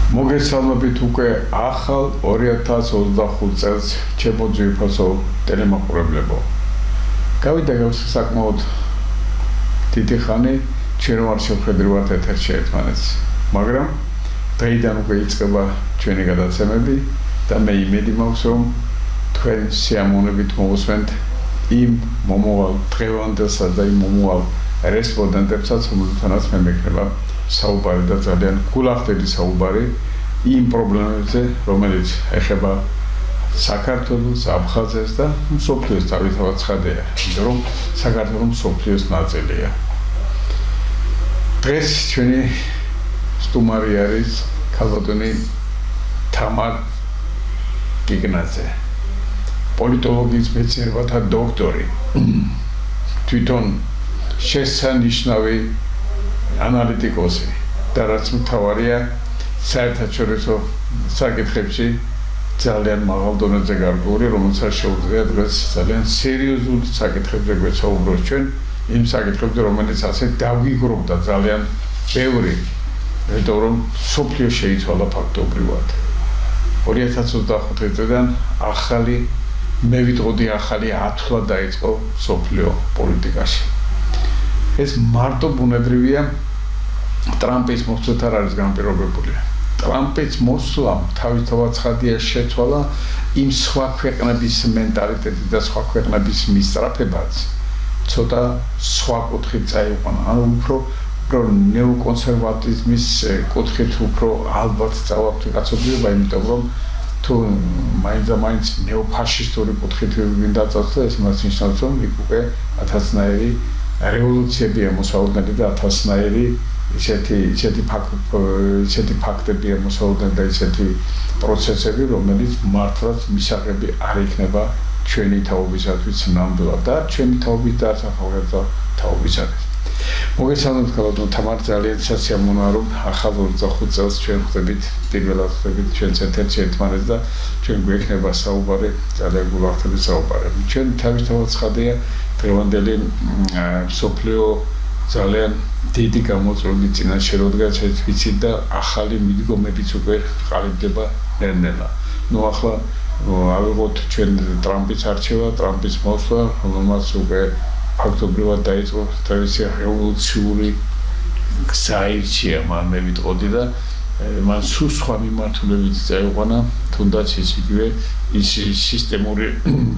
მოგესალმებით უკვე ახალ 2025 წელს ჩემო ძვირფასო ტელემაყურებლებო. გავიდა საკმაოდ დიდი ხანი ჩვენ ვარ შევხედრივართ ეთერში ერთმანეთს, მაგრამ დღეიდან უკვე იწყება ჩვენი გადაცემები და მე იმედი მაქვს, რომ თქვენ სიამოვნებით მოვუსმენთ იმ მომავალ დღევანდელსაც და იმ მომავალ რესპონდენტებსაც, რომელთანაც მე მეკრება საუბარი და ძალიან გულახდელი საუბარი იმ პრობლემებზე, რომელიც ეხება საქართველოს, აფხაზეთს და მსოფლიოს თავისთავად ცხადია, იმიტომ რომ საქართველო მსოფლიოს ნაწილია. დღეს ჩვენი სტუმარი არის ქალბატონი თამარ გიგნაძე, პოლიტოლოგიის მეცნიერებათა დოქტორი, თვითონ შესანიშნავი ანალიტიკოსი და რაც მთავარია საერთაშორისო საკითხებში ძალიან მაღალ დონეზე გარკვეული, რომელსაც შეუძლია დღეს ძალიან სერიოზულ საკითხებზე გვესაუბროს ჩვენ იმ საკითხებზე, რომელიც ასე დავგიგროვდა ძალიან ბევრი, იმიტომ რომ მსოფლიო შეიცვალა ფაქტობრივად. 2025 წლიდან მე ვიტყოდი ახალი ათვლა დაიწყო მსოფლიო პოლიტიკაში. ეს მარტო ბუნებრივია ტრამპის მოსვლით არ არის განპირობებული. ტრამპის მოსვლამ თავისთავად ცხადია შეცვალა იმ სხვა ქვეყნების მენტალიტეტი და სხვა ქვეყნების მისწრაფებაც ცოტა სხვა კუთხით წაიყვანა. ანუ უფრო ნეოკონსერვატიზმის კუთხით უფრო ალბათ წავართ კაცობრიობა, იმიტომ რომ თუ მაინც ნეოფაშისტური კუთხით მინდა წავიდე, ეს მას ნიშნავს, რომ იქ უკვე ათასნაირი რევოლუციებია მოსაუბრებელი და ათასნაირი ისეთი ფაქტებია მოსაუბრებელი და ისეთი პროცესები, რომელიც მართლაც მისაღები არ იქნება ჩვენი თაობისათვის ნამდვილად და ჩვენი თაობის და სახალხო თაობისათვის. მოგესალმებით ქალბატონ თამარ, ძალიან სასიამოვნოა, რომ ახალ 25 წელს ჩვენ ხდებით, პირველად ხდებით ჩვენს ეთერში ერთმანეთს და ჩვენ გვექნება საუბარი, ძალიან გულახდელი საუბარი. ჩვენ თავისთავად ცხადია დღევანდელი მსოფლიო ძალიან დიდი გამოწვევების წინაშე როდგას ვიცით და ახალი მიდგომებიც უკვე ყალიბდება ნელ-ნელა. ახლა ავიღოთ ჩვენ ტრამპის არჩევა, ტრამპის მოსვლა, რომელმაც უკვე ფაქტობრივად დაიწყო თავისი რევოლუციური გზა ირჩია, მე ვიტყოდი და მან სულ სხვა მიმართულებით წაიყვანა, თუნდაც ის სისტემური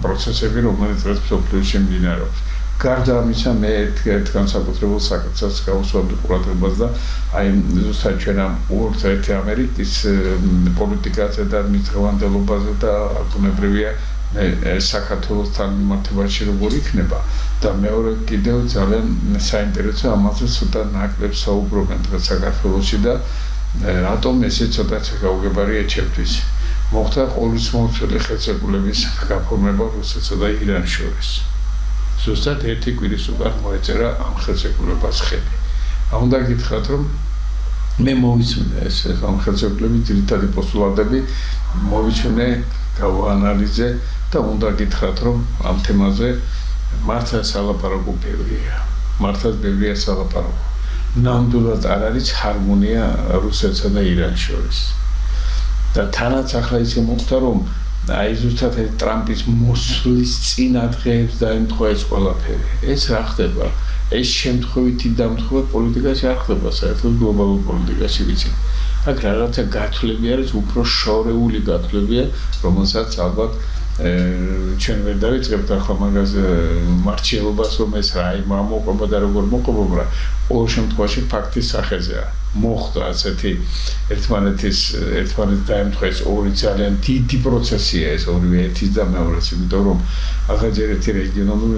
პროცესები, რომელიც დღეს მსოფლიოში მიმდინარეობს. გარდა ამისა, მე ერთ განსაკუთრებულ საკითხს გავუსვამდი ყურადღებას და აი ზუსტად ჩვენ ამ უერთო ამერიკის პოლიტიკაზე და მის დღევანდელობაზე და ბუნებრივია საქართველოსთან მიმართებაში როგორ იქნება და მეორე კიდევ ძალიან საინტერესო ამაზე ცოტა ნაკლებ საუბრობენ დღეს საქართველოში და რატომ ესე ცოტა გაუგებარია ჩემთვის. მოხდა ყოვლისმომცველი ხელშეკრულების გაფორმება რუსეთსა და ირანს შორის. ზუსტად ერთი კვირის უკან მოეწერა ამ ხელშეკრულებას ხელი. უნდა გითხრათ, რომ მე მოვიცნე ეს ამ ხელშეკრულების ძირითადი პოსტულატები, მოვიჩვენე, გავაანალიზე და უნდა გითხრათ, რომ ამ თემაზე მართლა სალაპარაკო ბევრია. მართლა ბევრია სალაპარაკო. ნამდვილად არ არის ჰარმონია რუსეთსა და ირანს შორის. და თანაც ახლა ისე მოხდა, რომ აი ზუსტად ტრამპის მოსვლის წინა დღეებს დაემთხვა ეს ყველაფერი. ეს რა ხდება? ეს შემთხვევითი დამთხევა პოლიტიკაში არ ხდება, საერთოდ გლობალურ პოლიტიკაში ვიცით. აქ რაღაცა გათვლები არის, უფრო შორეული გათვლებია, რომელსაც ალბათ ჩვენ ვერ დავიწყებთ ახლა მაგას მარჩიელობას, რომ ეს რა მოყვება და როგორ მოყვება, მაგრამ ყოველ შემთხვევაში ფაქტის სახეზეა. მოხდა ასეთი ერთმანეთის დაემთხვა ეს ორი ძალიან დიდი პროცესია, ეს ორივე ერთის და მეორეს, იმიტომ რომ ახლა ჯერ ერთი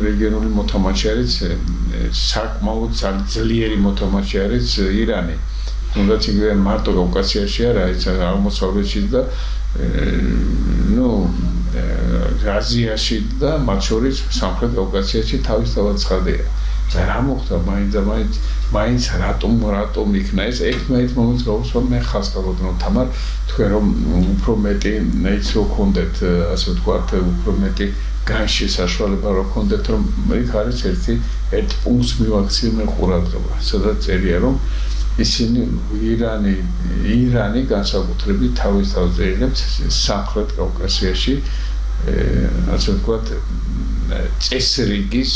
რეგიონული მოთამაშე არის, საკმაოდ ძლიერი მოთამაშე არის ირანი. თუნდაც იგივე მარტო კავკასიაში არა, ეს აღმოსავლეთში და აზიაში და მათ შორის სამხრეთ კავკასიაში თავისთავად ცხადია. რა მოხდა მაინც რატომ იქნა ეს ერთ მომენტს გავუსვამ მე ხალხს ქალბატონ თამარ, თქვენ რომ უფრო მეტი ნეიცრო გქონდეთ, ასე ვთქვათ, უფრო მეტი განში საშუალება რო გქონდეთ, რომ იქ არის ერთ პუნქტს მივაქციე მე ყურადღება, სადაც წერია რომ ისინი ირანი განსაკუთრებით თავის თავზე იღებს სამხრეთ კავკასიაში ასე ვთქვათ წესრიგის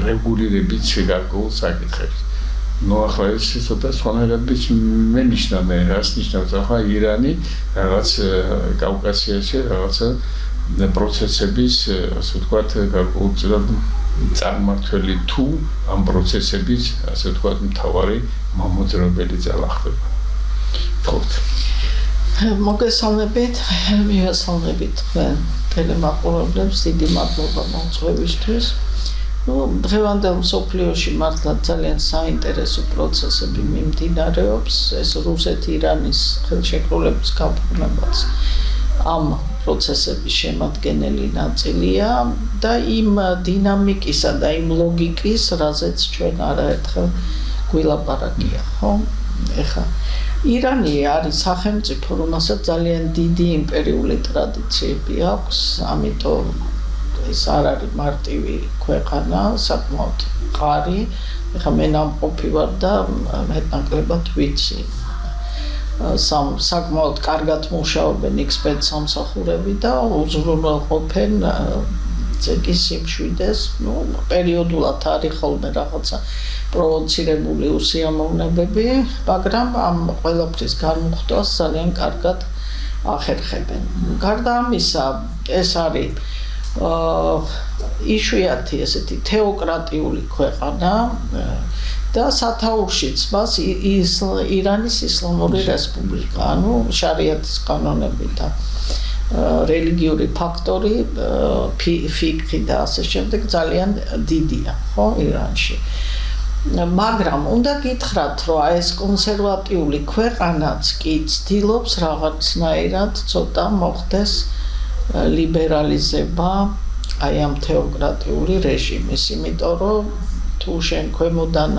რეგულირებით გარკვეულ საკითხებს. ნუ ახლა ეს ცოტა სხვანაირად მენიშნა მე რას ნიშნავს ახლა ირანი რაღაც კავკასიაში რაღაცა პროცესების ასე ვთქვათ გარკვეულწილად წარმმართველი თუ ამ პროცესების ასე ვთქვათ მთავარი მამოძრავებელი ძალა ხდება. თქოთ. მოგესალმებით, მიესალმებით თქვენ ტელემაყურებლებს, დიდი მადლობა მოწვევისთვის. დღევანდელ მსოფლიოში მართლა ძალიან საინტერესო პროცესები მიმდინარეობს, ეს რუსეთ-ირანის ხელშეკრულების გაფორმებაც ამ პროცესების შემადგენელი ნაწილია და იმ დინამიკისა და იმ ლოგიკის, რაზეც ჩვენ არაერთხელ გვილაპარაკია, ხო? ეხლა ირანი არის სახელმწიფო, რომელსაც ძალიან დიდი იმპერიული ტრადიციები აქვს, ამიტომ ეს არ არის მარტივი ქვეყანა, საკმაოდ მყარი. ეხლა მე ნამყოფი ვარ და მეტნაკლებად ვიცი. საკმაოდ კარგად მუშაობენ ექსპერტ-სამსახურები და უზრუნველყოფენ წეკის სიმშვიდეს, პერიოდულად არის ხოლმე რაღაცა პროვოცირებული უსიამოვნებები, მაგრამ ამ ყველაფრის განმუხტვას ძალიან კარგად ახერხებენ. გარდა ამისა, ეს არის იშვიათი ესეთი თეოკრატიული ქვეყანა და სათაურშიც მას ირანის ისლამური რესპუბლიკა, ანუ შარიათის კანონები და რელიგიური ფაქტორი, ფიქრი და ასე შემდეგ ძალიან დიდია, ხო, ირანში. მაგრამ უნდა გითხრათ, რომ ეს კონსერვატიული ქვეყანაც კი ცდილობს რაღაცნაირად ცოტა მოხდეს ლიბერალიზება აი ამ თეოკრატიული რეჟიმის, იმიტომ რომ თუ შენ ქვემოდან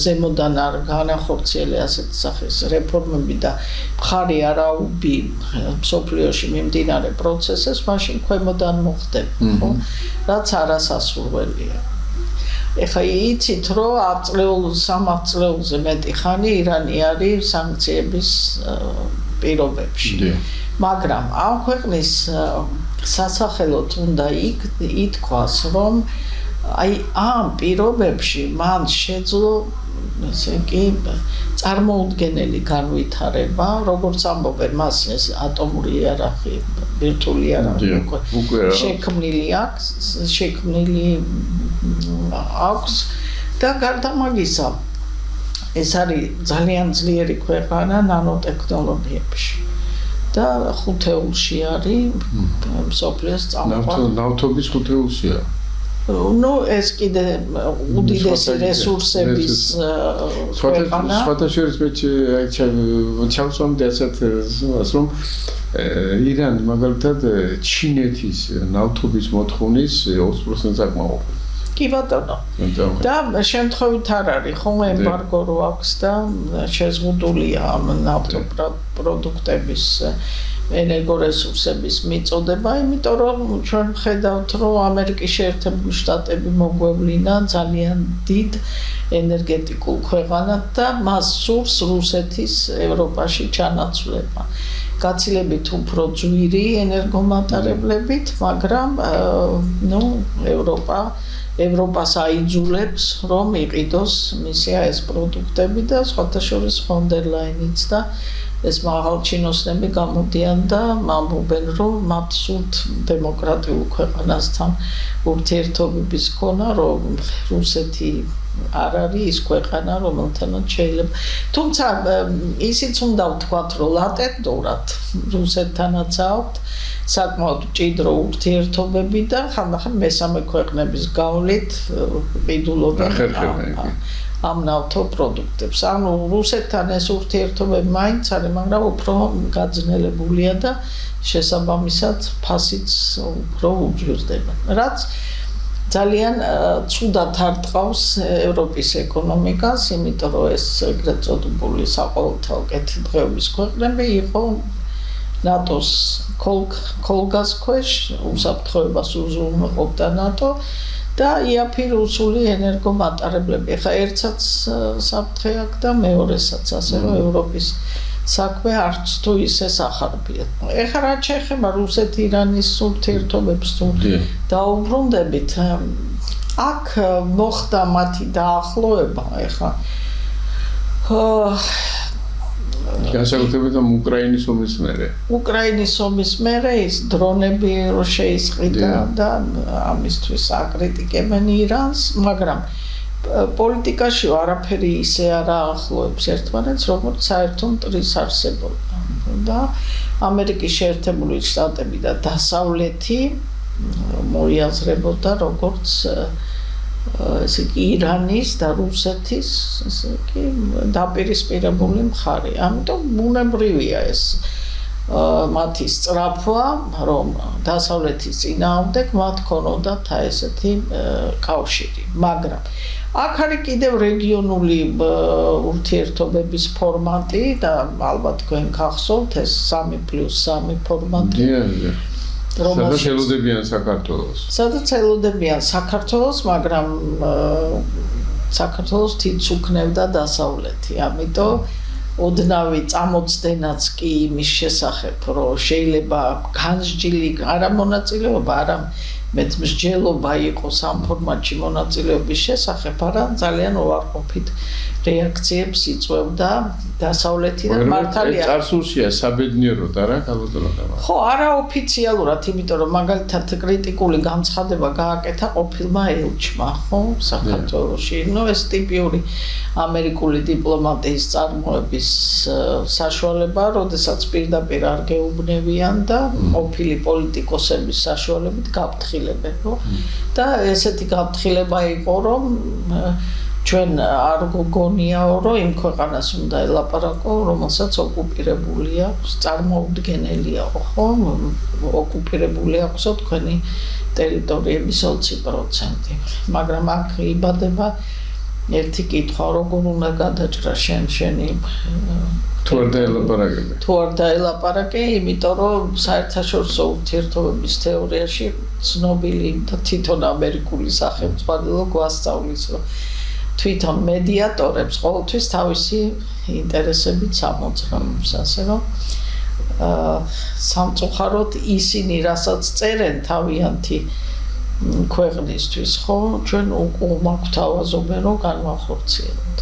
ზემოდან არ განახორციელე ასეთი სახის რეფორმები და მხარი არ აუბი მსოფლიოში მიმდინარე პროცესებს, მაშინ ქვემოდან მოხდება, ხო? რაც არასასურველია. ეხლა იცით, რომ 3 წლეულზე მეტი ხანი ირანი არის სანქციების პირობებში. მაგრამ ამ ქვეყნის სასახელოდ უნდა ითქვას, რომ აი ამ პირობებში მან შეძლო ესე იგი წარმოუდგენელი განვითარება, როგორც ამბობენ, მას ეს ატომური იარაღი, ბირთვული იარაღი უკვე შექმნილი აქვს და გარდა მაგისა ეს არის ძალიან ძლიერი ქვეყანა ნანოტექნოლოგიებში. და ხუთეულში არის მსოფლიოს წამყვანი. ნავთობის ხუთეულშია. ნუ ეს კიდე უდიდესი რესურსების ქვეყანა. სხვადასხვა მე ჩავსვამდი ასეთ ზღვას, რომ ირანი მაგალითად ჩინეთის ნავთობის მოთხოვნის 20% აკმაყოფილებს. კი ბატონო. და შემთხვევით არ არის, ხო, ემბარგო რო აქვს და შეზღუდულია ამ ნავთობპროდუქტების ენერგორესურსების მიწოდება, იმიტომ რომ ჩვენ ვხედავთ, რომ ამერიკის შეერთებული შტატები მოგვევლინა ძალიან დიდ ენერგეტიკულ ქვეყანად და მას სურს რუსეთის ევროპაში ჩანაცვლება. გაცილებით უფრო ძვირი ენერგომატარებლებით, მაგრამ ევროპას აიძულებს, რომ იყიდოს მისი ეს პროდუქტები და სხვათა შორის ფონ დერ ლაინიც და ეს მაღალჩინოსნები გამოდიან და ამბობენ, რომ მათ სურთ დემოკრატიულ ქვეყანასთან ურთიერთობების ქონა, რომ რუსეთი არ არის ის ქვეყანა, რომელთანაც შეიძლება. თუმცა ისიც უნდა ვთქვათ, რომ ლატენტურად რუსეთთანაც აქვთ საკმაოდ მჭიდრო ურთიერთობები და ხანდახან მესამე ქვეყნების გავლით ყიდულობენ ამ ნავთობპროდუქტებს. ანუ რუსეთთან ეს ურთიერთობები მაინც არის, მაგრამ უფრო გაძნელებულია და შესაბამისად ფასიც უფრო უჯირდება. რაც ძალიან ცუდად არტყავს ევროპის ეკონომიკას, იმიტომ რომ ეს ეგრეთ წოდებული საყოველთაო კეთილდღეობის ქვეყნები იყო ნატოს ქოლგას ქვეშ, უსაფრთხოებას უზრუნველყოფდა ნატო და იაფი-რუსული ენერგომატარებლები. ეხლა ერთსაც საფრთხე აქვს და მეორესაც, ასე რომ ევროპის საქმე არც თუ ისე სახარბია. ეხლა რაც შეეხება რუსეთ-ირანის ურთიერთობებს თუ დაუბრუნდებით, აქ მოხდა მათი დაახლოება, ეხლა განსაკუთრებით უკრაინის ომის მერე. უკრაინის ომის მერე ის დრონები რო შეისყიდა და ამისთვის აკრიტიკებენ ირანს, მაგრამ პოლიტიკაში არაფერი ისე არ აახლოებს ერთმანეთს, როგორც საერთო მტრის არსებობა. და ამერიკის შეერთებული შტატები და დასავლეთი მოიაზრებოდა როგორც ესე იგი ირანის და რუსეთის ესე იგი დაპირისპირებული მხარე. ამიტომ ბუნებრივია ეს მათი სწრაფვა, რომ დასავლეთის წინააღმდეგ მათ ქონოდათ ესეთი კავშირი. მაგრამ აქ არის კიდევ რეგიონული ურთიერთობების ფორმატი და ალბათ თქვენ გახსოვთ ეს 3+3 ფორმატი. სადაც ელოდებიან საქართველოს. სადაც ელოდებიან საქართველოს, მაგრამ საქართველოს თითს უქნევდა დასავლეთი. ამიტომ ოდნავი წამოწდენაც კი იმის შესახებ, რომ შეიძლება განსჯილი არა მონაწილეობა, არა მეტმსჯელობა იყოს ამ ფორმატში მონაწილეობის შესახებ, არა ძალიან უარყოფით რეაქციებს იწვევდა დასავლეთიდან მართალია. წარსულშია საბედნიეროდ არა ქალბატონო. ხო, არა ოფიციალურად, იმიტომ რომ მაგალითად კრიტიკული განცხადება გააკეთა ყოფილმა ელჩმა, ხო, საქართველოში. ნუ ეს ტიპიური ამერიკული დიპლომატიის წარმოების საშუალება, როდესაც პირდაპირ არ გეუბნევიან და ყოფილი პოლიტიკოსების საშუალებით გაფრთხილებენ, ხო? და ესეთი გაფრთხილება იყო, რომ ჩვენ არ გგონიაო, რომ იმ ქვეყანას უნდა ელაპარაკო, რომელსაც ოკუპირებული აქვს, წარმოუდგენელია, ხო? ოკუპირებული აქვსო თქვენი ტერიტორიების 20%. მაგრამ აქ იბადება ერთი კითხვა, როგორ უნდა გადაჭრა შენი თუ არ დაელაპარაკე. თუ არ დაელაპარაკე, იმიტომ რომ საერთაშორისო ურთიერთობების თეორიაში ცნობილი და თვითონ ამერიკული სახელმწიფო გვასწავლის, რომ თვითონ მედიატორებს ყოველთვის თავისი ინტერესებით სამოძრაობს, ასე რომ სამწუხაროდ ისინი რასაც წერენ თავიანთი ქვეყნისთვის, ხო, ჩვენ უკუღმაქვთ ავაზობენ, რომ განვახორციელოთ.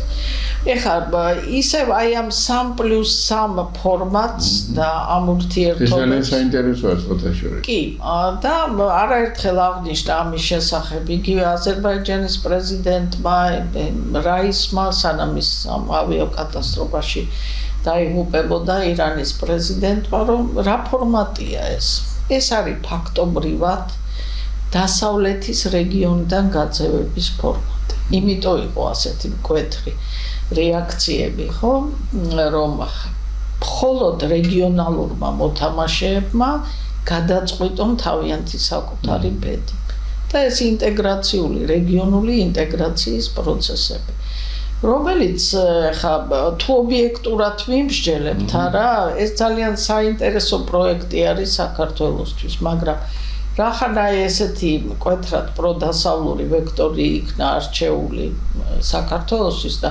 ეხლა ისევ აი ამ 3+3 ფორმატს და ამ ურთიერთობებს ძალიან საინტერესოა ფოტოშორი. კი, და არაერთხელ აღნიშნა ამის შესახებ იგივე აზერბაიჯანის პრეზიდენტმა რაისმა, სანამ ის ავიაკატასტროფაში დაიღუპებოდა ირანის პრეზიდენტმა, რომ რა ფორმატია ეს? ეს არის ფაქტობრივად დასავლეთის რეგიონიდან გაძევების ფორმატი. იმიტომ იყო ასეთი მკვეთრი რეაქციები, ხო, რომ მხოლოდ რეგიონალურმა მოთამაშეებმა გადაწყვიტონ თავიანთი საკუთარი ბედი. და ეს ინტეგრაციული, რეგიონული ინტეგრაციის პროცესები, რომელიც ხა თუ ობიექტურად მიმსჯელებთ, არა, ეს ძალიან საინტერესო პროექტი არის საქართველოსთვის, მაგრამ რახანაა ესეთი მკვეთრად პროდასავლური ვექტორი იქნა არჩეული საქართველოსთვის და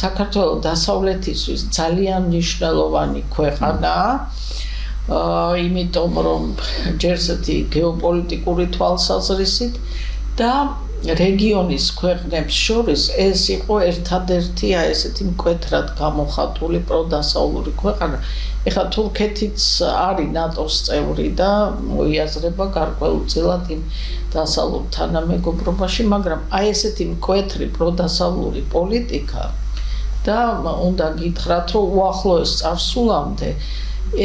საქართველოს დასავლეთისთვის ძალიან მნიშვნელოვანი ქვეყანაა, იმიტომ რომ ჯერ ესეთი გეოპოლიტიკური თვალსაზრისით და რეგიონის ქვეყნებს შორის ეს იყო ერთადერთი ესეთი მკვეთრად გამოხატული პროდასავლური ქვეყანა. ეხლა თურქეთიც არის ნატოს წევრი და მოიაზრება გარკვეულწილად იმ დასავლურ თანამეგობრობაში, მაგრამ აი ესეთი მკვეთრი პროდასავლური პოლიტიკა და უნდა გითხრათ, რომ უახლოეს წარსულამდე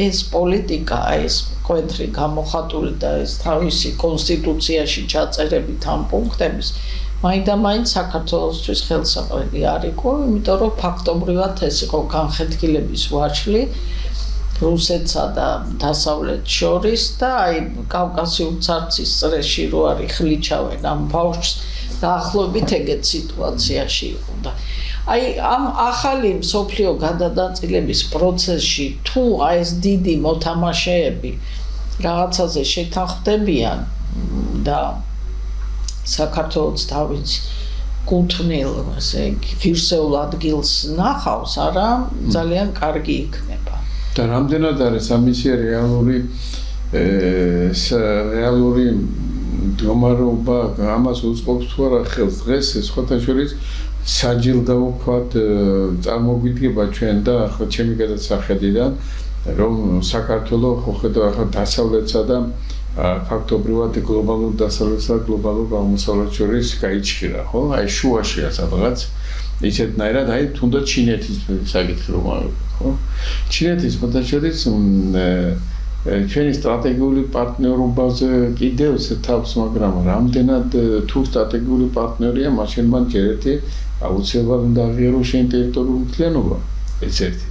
ეს პოლიტიკა, ეს მკვეთრი გამოხატული და ეს თავისი კონსტიტუციაში ჩაწერებით ამ პუნქტების მაინდა-მაინც საქართველოსთვის ხელსაყრელი არ იყო, იმიტომ რომ ფაქტობრივად ეს იყო განხეთქილების ვაჭლი რუსეთსა და დასავლეთს შორის და აი კავკასიურ ცარცის წრეში რო არის ხლიჩავენ ამ ბავშვს დაახლოებით ეგეთ სიტუაციაში იყო და აი ამ ახალი მსოფლიო გადადაწილების პროცესში თუ აი ეს დიდი მოთამაშეები რაღაცაზე შეთანხმდებიან და საქართველოს თავის კუთვნილ, ასე ღირსეულ ადგილს ნახავს, არა, ძალიან კარგი იქნება. და რამდენად არის ამისი რეალური მდგომარეობა ამას უწყობს თუ არა ხელს დღეს სხვათა შორის საჯილდო ვთქვათ წარმოგვიდგება ჩვენ და ახლა ჩემი გადასახედიდან რომ საქართველოს ხო ხედავ ახლა დასავლეთსა და ფაქტობრივად გლობალურ დასავლეთსა და გლობალურ აღმოსავლეთს შორის გაიჩხირა, ხო? აი შუაშია სადღაც ისეთნაირად, აი თუნდაც ჩინეთის საკითხი რომ ავიღოთ, ხო? ჩინეთის ხოთა შორის ჩვენი სტრატეგიული პარტნიორობაზე კიდევ თავს, მაგრამ რამდენად თუ სტრატეგიული პარტნიორია, მაშინ მან ჯერ ერთი აუცილებლად უნდა აღიაროს შენ ტერიტორიული მთლიანობა, ეს ერთი.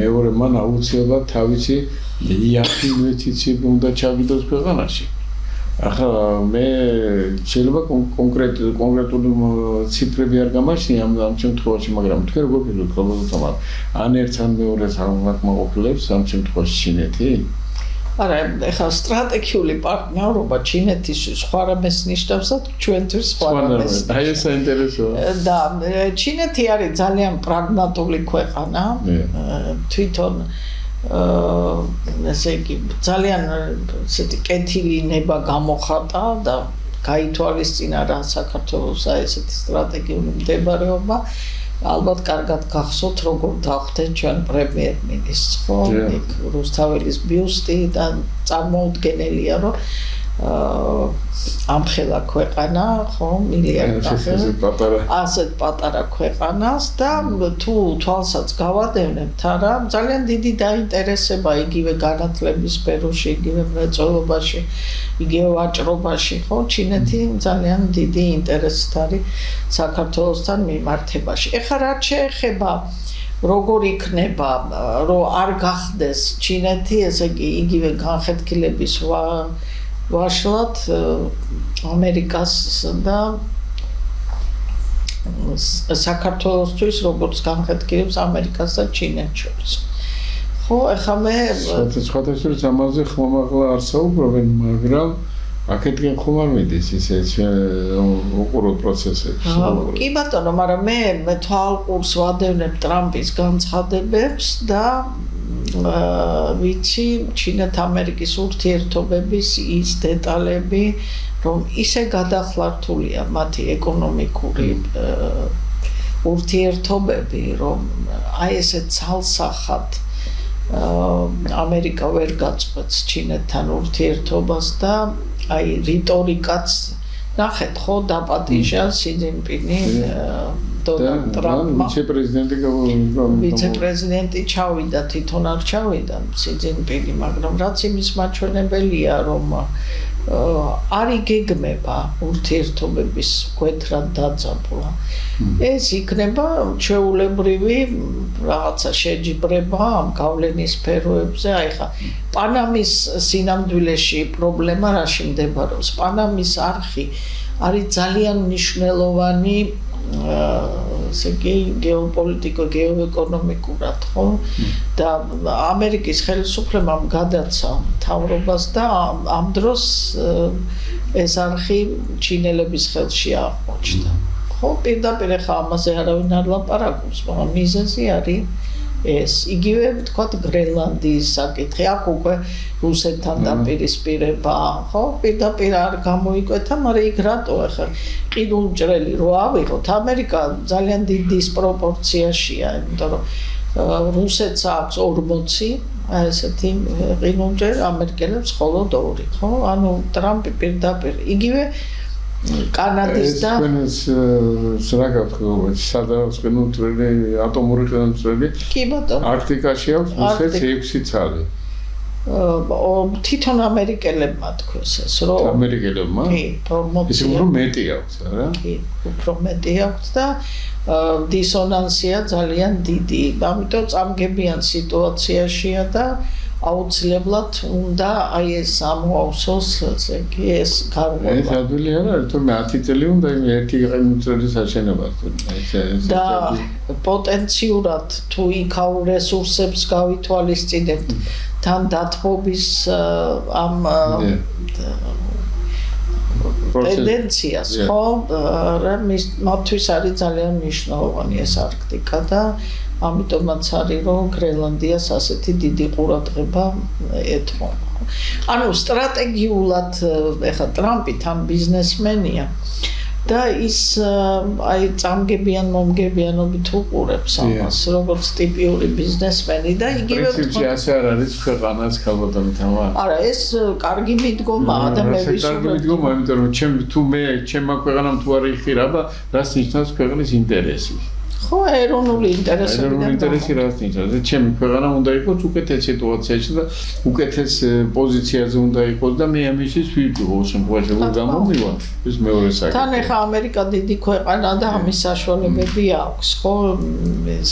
მეორე მან აუცილებლად თავისი იაფი ინვესტიციები უნდა ჩავიდოს ქვეყანაში. ახლა მე შეიძლება კონკრეტული ციფრები არ გამაჩნია ამ შემთხვევაში, მაგრამ თქვენ როგორ გიძებთ ხოლმე ან ერთ ან მეორეს აღმოაყოფილებს ამ შემთხვევაში ჩინეთი? არა, ეხლა სტრატეგიული პარტნიორობა ჩინეთის სხვა რამეს ნიშნავს და ჩვენთვის სხვა რამეს. აი ეს საინტერესოა. და ჩინეთი არის ძალიან პრაგმატული ქვეყანა. თვითონ ესე იგი ძალიან ესეთი კეთილი ნება გამოხატა და გაითვალისწინა რა საქართველოსა ესეთი სტრატეგიული მდებარეობა. ალბათ კარგად გახსოვთ როგორ დახვდეთ ჩვენ პრემიერ-მინისტრს, ხო? იქ რუსთაველის ბიუსტი და წარმოუდგენელია რომ ამხელა ქვეყანა, ხო, მილიარდზე ასეთ პატარა ქვეყანას და თუ თვალსაც გავადევნებთ, არა, ძალიან დიდი დაინტერესება იგივე განათლების სფეროში, იგივე მრეწველობაში, იგივე ვაჭრობაში, ხო, ჩინეთი ძალიან დიდი ინტერესით არის საქართველოსთან მიმართებაში. ეხლა რაც შეეხება როგორ იქნება, რომ არ გახდეს ჩინეთი, ესე იგი იგივე განხეთქილების ვაშლად ამერიკას და საქართველოსთვის როგორც განხეთქილებს ამერიკას და ჩინეთს შორის. ხო, ეხლა მე სხვათა შორის ამაზე ხმამაღლა არ საუბრობენ, მაგრამ აქეთკენ ხომ არ მიდის ისე უყურო პროცესებში. კი ბატონო, მაგრამ მე თვალყურს ვადევნებ ტრამპის განცხადებებს და ვიცი ჩინეთ-ამერიკის ურთიერთობების ის დეტალები, რომ ისე გადახლართულია მათი ეკონომიკური ურთიერთობები, რომ აი ესე ცალსახად ამერიკა ვერ გაწყვეტს ჩინეთთან ურთიერთობას და აი რიტორიკაც ნახეთ ხო დაპატიჟა სი ძინპინი დონალდ ტრამპმა ვიცე-პრეზიდენტი ჩავიდა თვითონ არ ჩავიდა სი ძინპინი მაგრამ რაც იმის მაჩვენებელია რომ არ იგეგმება ურთიერთობების მკვეთრად დაძაბვა ეს იქნება ჩვეულებრივი რაღაცა შეჯიბრება ამ გავლენის სფეროებზე აი ხა პანამის სინამდვილეში პრობლემა რაში მდებარეობს პანამის არხი არის ძალიან მნიშვნელოვანი ესე იგი გეოპოლიტიკო გეოეკონომიკურად ხო და ამერიკის ხელისუფლებამ გადაცა მთავრობას და ამ დროს ეს არხი ჩინელების ხელში აღმოჩნდა ხო პირდაპირ ხა ამაზე არავინ არ ლაპარაკობს მაგრამ მიზეზი არის ეს იგივე ვთქვათ გრენლანდიის საკითხი აქ უკვე რუსეთთან დაპირისპირება ხო პირდაპირ არ გამოიკვეთა მაგრამ იქ რატო ახლა ყიდულმჭრელი რო ავიღოთ ამერიკა ძალიან დიდ დისპროპორციაშია იმიტომ რომ რუსეთს აქვს 40 ესეთი ყიდულმჭრელი ამერიკელებს მხოლოდ 2 ხო ანუ ტრამპი პირდაპირ იგივე კანადის და ეს რა გქონდა სადაც ყინულმჭრელი ატომური ყინულმჭრელი კი ბატონო არქტიკაში აქვს რუსეთს 6 ცალი თვითონ ამერიკელებმა თქვეს ეს რომ ამერიკელებმა კი 40 ის უფრო მეტი აქვს არა კი უფრო მეტი აქვს და დისონანსია ძალიან დიდი ამიტომ წამგებიან სიტუაციაშია და აუცილებლად უნდა აი ეს ამოავსოს ესე იგი ეს გარღვევა ეს ადვილი არა თუმცა 10 წელი უნდა იმ ერთი ყინულმჭრელის აშენებას და პოტენციურად თუ იქაურ რესურსებს გავითვალისწინებთ თან დათბობის ამ ტენდენციას, ხო? მათთვის არის ძალიან მნიშვნელოვანი ეს არქტიკა და ამიტომაც არის რომ გრენლანდიას ასეთი დიდი ყურადღება ეთმობა. ანუ სტრატეგიულად ეხლა ტრამპი თან ბიზნესმენია და ის აი წამგებიან მომგებიანობით უყურებს ამას როგორც ტიპიური ბიზნესმენი და იგივე პრინციპში ასე არ არის ქვეყანას ქალბატონი თამა. არა ეს კარგი მიდგომაა და მე ვისურვებ. კარგი მიდგომაა, იმიტომ რომ ჩემმა ქვეყანამ თუ არ იხირება, რას ნიშნავს ქვეყნის ინტერესი. ხო, ეროვნული ინტერესები და ინტერესი რას ნიშნავს? ჩემი ქვეყანა უნდა იყოს უკეთეს სიტუაციაში და უკეთეს პოზიციაზე უნდა იყოს და მე ამისთვის ვიბრძოლ შემთხვევაში რომ გამომივა ეს მეორე საკითხი. თან ახლა ამერიკა დიდი ქვეყანა და ამის საშუალებები აქვს, ხო? ეს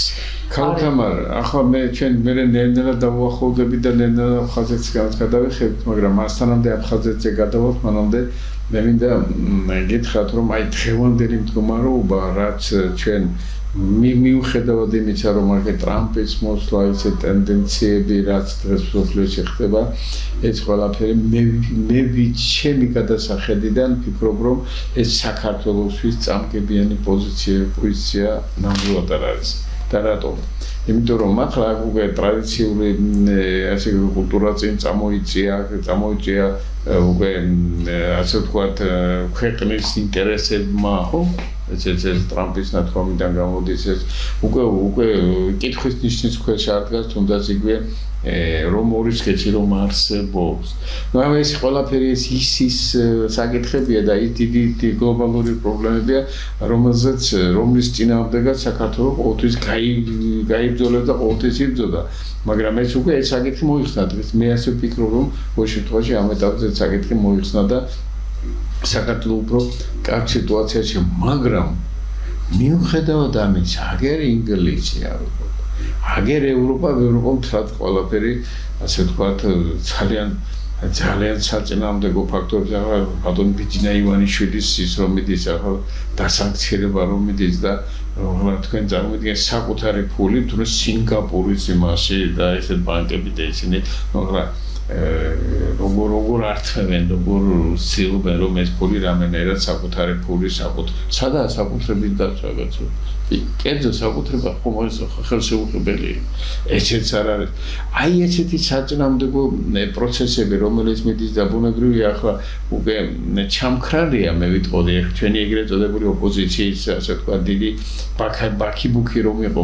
ქალთამარ, ახლა ჩვენ ნელ-ნელა დავუახლოვდები და ნელ-ნელა აფხაზეთს გადავიხევთ, მაგრამ მასთანამდე აფხაზეთზე გადავალთ, მანამდე მე მინდა გითხრათ რომ აი დღევანდელი მდგომარეობა რაც ჩვენ მიუხედავად იმისა რომ აქ ტრამპის მოსვლა ისე ტენდენციები რაც დღეს მსოფლიოში ხდება ეს ყველაფერი მე ჩემი გადასახედიდან ფიქრობ რომ ეს საქართველოსთვის წამგებიანი პოზიცია ნამდვილად არ არის და რატომ? იმიტომ რომ ახლა უკვე ტრადიციული ასე კულტურა წინ წამოიწია უკვე ასე ვთქვათ ქვეყნის ინტერესებმა ხო ეს ტრამპის ნათქვამიდან გამოდის ეს უკვე კითხვის ნიშნის ქვეშ არ დგას თუნდაც იგივე რომ ორი სქეჩი რომ არსებობს. ნუ ეს ყველაფერი ის საკითხებია და ის დიდი გლობალური პრობლემებია რომლის წინააღმდეგაც საქართველოს ყოველთვის გაიბრძოლა და ყოველთვის იბრძოდა. მაგრამ ეს უკვე ეს საკითხი მოიხსნა დღეს. მე ასე ვფიქრობ რომ ყოველ შემთხვევაში ამ ეტაპზე საკითხი მოიხსნა და საქართველოს უფრო კარგ სიტუაციაში, მაგრამ მიუხედავად ამისა, აგერ ინგლისი არის. აგერ ევროპა მთლად ყველაფერი ასე ვთქვათ ძალიან საწინააღმდეგო ფაქტორი ახლა ბატონი ბიჯინა ივანიშვილის ის რომ მიდის ახლა დასანქცირება რომ მიდის და თქვენ წარმოვიდგინეთ საკუთარი ფული თუ სინგაპურის იმაში და ესეთ ბანკები და ისინი როგორ ართმევენ, როგორ ცდილობენ რომ ეს ფული რამენერად საკუთარი ფული სადაა საკუთრების დაცვა კაცო? კერძო საკუთრება ხომ ეს ხელშეუხებელი ესეც არ არის. აი ესეთი საწინააღმდეგო პროცესები რომელიც მიდის და ბუნებრივია ახლა უკვე ჩამქრალია მე ვიტყოდი ახლა ჩვენი ეგრეთ წოდებული ოპოზიციის ასე ვთქვათ დიდი ბაქიბუქი რომ იყო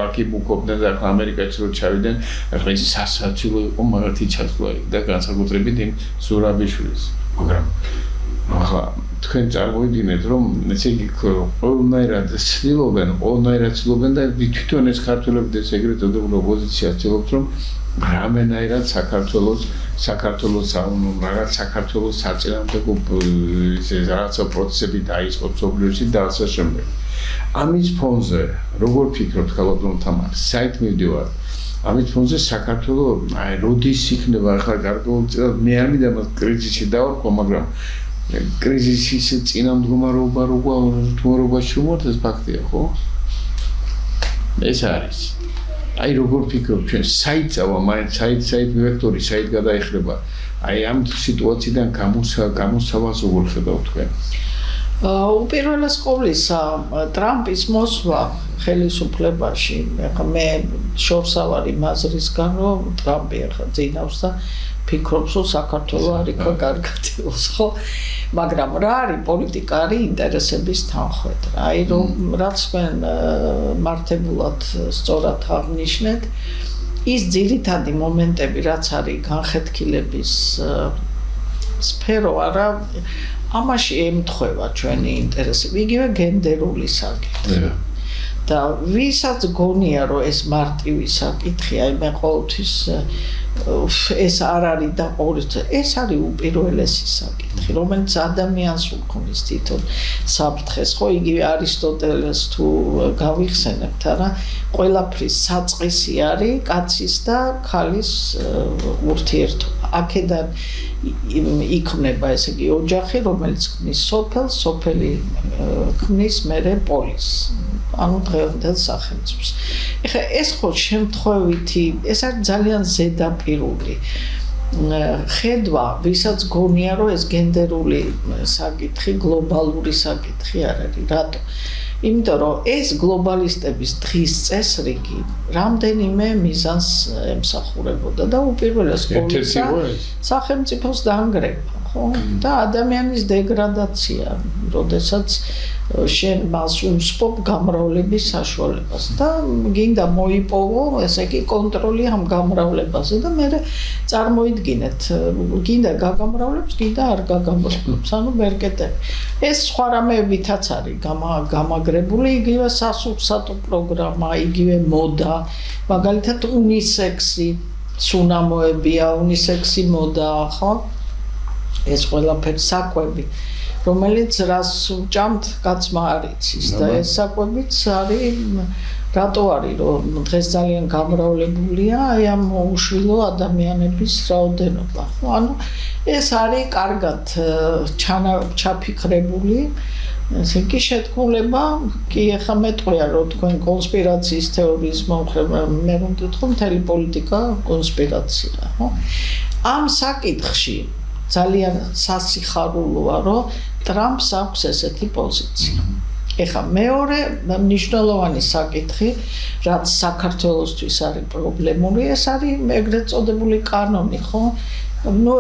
ბაქიბუქობდნენ და ახლა ამერიკაში რომ ჩავიდნენ ახლა ის სასაცილო იყო მაგათი ჩასვლა და განსაკუთრებით იმ ზურაბიშვილის მაგრამ ახლა თქვენ წარმოვიდგინეთ რომ ესე იგი ყველანაირად ცდილობენ და თვითონ ეს ქართველები ეს ეგრეთ წოდებული ოპოზიცია ცდილობს რომ რამენაირად საქართველოს რაღაც საქართველოს საწინააღმდეგო ისე რაღაცა პროცესები დაიწყო მსოფლიოში და ასე შემდეგ. ამის ფონზე როგორ ფიქრობთ ქალბატონ თამარ? საით მივდივართ? ამის ფონზე საქართველოს აი როდის იქნება ახლა გარკვეულწილად მე არ მინდა მას კრიზისში დავარქვა, მაგრამ კრიზისის წინამდგომარეობაში ვართ ეს ფაქტია, ხო? ეს არის. აი როგორ ფიქრობთ ჩვენ საით წავა მაინც საით ვექტორი საით გადაიხრება? აი ამ სიტუაციიდან გამოსავას როგორ ხედავთ თქვენ? უპირველეს ყოვლისა ტრამპის მოსვლა ხელისუფლებაში, ახლა მე შორსა ვარ იმ აზრისგან, რომ ტრამპი ახლა ძინავს და ფიქრობს, რომ საქართველოს არ იქვა კარგად იყოს, ხო? მაგრამ რა არის პოლიტიკა, არის ინტერესების თანხვედრა. აი რომ რაც თქვენ მართებულად სწორად აღნიშნეთ, ის ძირითადი მომენტები, რაც არის განხეთქილების სფერო, არა ამაში ემთხვევა ჩვენი ინტერესები, იგივე გენდერული საკითხი. და ვისაც გონია რომ ეს მარტივი საკითხი, აი მე ყოველთვის ეს არ არის და ეს არის უპირველესი საკითხი, რომელიც ადამიანს უქმნის თვითონ საფრთხეს, ხო, იგივე არისტოტელეს თუ გავიხსენებთ, არა, ყველაფრის საწყისი არის კაცის და ქალის ურთიერთობა. აქედან იქმნება ესე იგი ოჯახი, რომელიც ქმნის სოფელს, სოფელი ქმნის მერე პოლის. ანუ დღევანდელ სახელმწიფოს. ეხლა ეს ხო შემთხვევითი, ეს არის ძალიან ზედაპირული ხედვა, ვისაც გონია, რომ ეს გენდერული საკითხი, გლობალური საკითხი არ არის. რატო? იმიტომ რომ ეს გლობალისტების დღის წესრიგი რამდენიმე მიზანს ემსახურებოდა და უპირველეს ყოვლისა სახელმწიფოს დანგრევა, ხო? და ადამიანის დეგრადაცია, როდესაც შენ მას უსპობ გამრავლების საშუალებას და გინდა მოიპოვო, ესე იგი კონტროლი ამ გამრავლებაზე და მე წარმოიდგინეთ, გინდა გაგამრავლებს, გინდა არ გაგამრავლებს, ანუ მერკეტები. ეს სხვა რამეებითაც არის გამაგრებული, იგივე სასურსათო პროგრამა, იგივე მოდა, მაგალითად უნისექსი, სუნამოებია, უნისექსი მოდა, ხო? ეს ყველაფერი საკვები, რომელიც რას უჭამთ, კაცმა არ იცის და ეს საკვებიც არის რატო არის, რომ დღეს ძალიან გამრავლებულია აი ამ უშვილო ადამიანების რაოდენობა. ანუ ეს არის კარგად ჩაფიქრებული, ესე იგი შეთქმულება, კი ეხლა მეტყვია, რომ თქვენ კონსპირაციის თეორიის მომხრე, მე ვიმტკითხო, მთელი პოლიტიკა კონსპირაცია, ხო? ამ საკითხში ძალიან სასიხარულოა, რომ ტრამპს აქვს ესეთი პოზიცია. ეხლა მეორე მნიშვნელოვანი საკითხი, რაც საქართველოსთვის არის პრობლემური, ეს არის ეგრეთ წოდებული კანონი, ხო? ნუ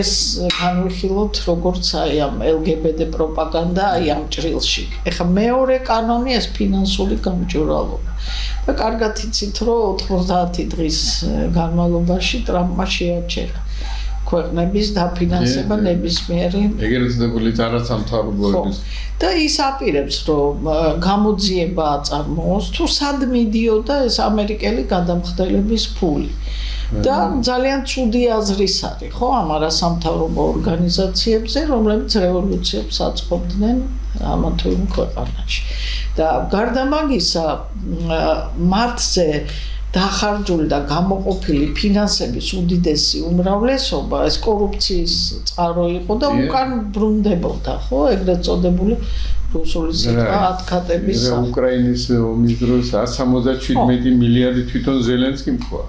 ეს განვიხილოთ როგორც აი ამ LGBT პროპაგანდა აი ამ ჭრილში. ეხლა მეორე კანონი ეს ფინანსური გამჭვირვალობა. და კარგად იცით, რომ 90 დღის განმავლობაში ტრამპმა შეაჩერა ქვეყნების დაფინანსება ნებისმიერი ეგრეთ წოდებული არასამთავრობოების და ის აპირებს, რომ გამოძიება აწარმოოს, თუ სად მიდიოდა ეს ამერიკელი გადამხდელების ფული. და ძალიან ცუდი აზრის არის, ხო, ამ არასამთავრობო ორგანიზაციებზე, რომლებიც რევოლუციებს აწყობდნენ ამ თუ იმ ქვეყანაში. და გარდა მაგისა, მათზე დახარჯული და გამოყოფილი ფინანსების უდიდესი უმრავლესობა ეს კორუფციის წყარო იყო და უკან ბრუნდებოდა, ხო, ეგრეთ წოდებული რუსული სიტყვა ათქატების უკრაინის ომის დროს 167 მილიარდი თვითონ ზელენსკიმ თქვა.